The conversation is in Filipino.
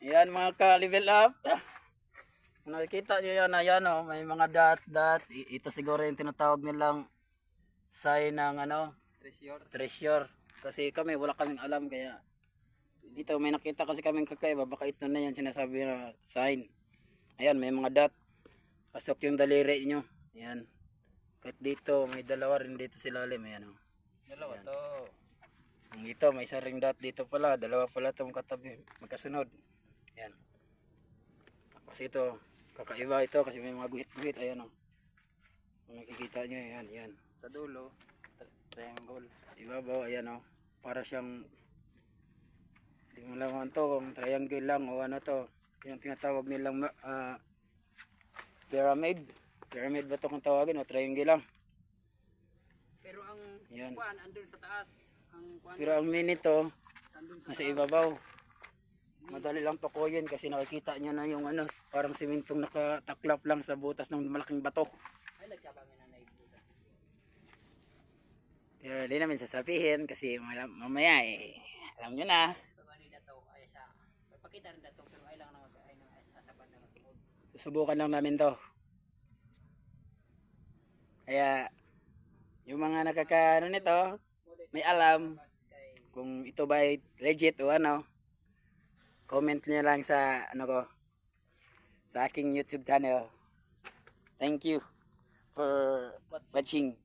Ayan mga ka-level up. Nakikita nyo yan, ayan o, may mga dot. Ito siguro yung tinatawag nilang sign ng treasure. Kasi kami, wala kaming alam kaya dito may nakita kasi kaming kakaiba, baka ito na yan sinasabi na sign. Ayan, may mga dot. Pasok yung daliri nyo. Ayan. Kahit dito, may dalawa rin dito sa ilalim. Ayan o. Dalawa to. Dito, may isa ring dot dito pala. Dalawa pala itong katabi. Magkasunod. Ayan. Tapos ito, kakaiba ito kasi may mga guhit-guhit. Ayan o. Kung nakikita nyo, ayan, ayan. Sa dulo, triangle. Ibabaw, ayan o. Para siyang, hindi mo laman to kung triangle lang o ano to. Yung tinatawag nilang pyramid. Pyramid ba ito kung tawagin o triangle lang. Pero ang Ayan. kuan andun sa taas. Ang kuan Pero ang mini to, andun sa nasa ibabaw. Madali lang tukuyin kasi nakikita nyo na yung ano, parang simintong nakataklap lang sa butas ng malaking bato. ay nagkabangin na naibutan. Pero di namin sasabihin kasi mamaya alam nyo na. So ani dato ay sa papakita rin dato pero ay lang na ay nang asaban na matungod. Susubukan lang namin to. Kaya yung mga nakakaano nito, may alam kung ito ba ay legit o ano. Comment nyo lang sa ano ko, sa aking YouTube channel. Thank you for watching.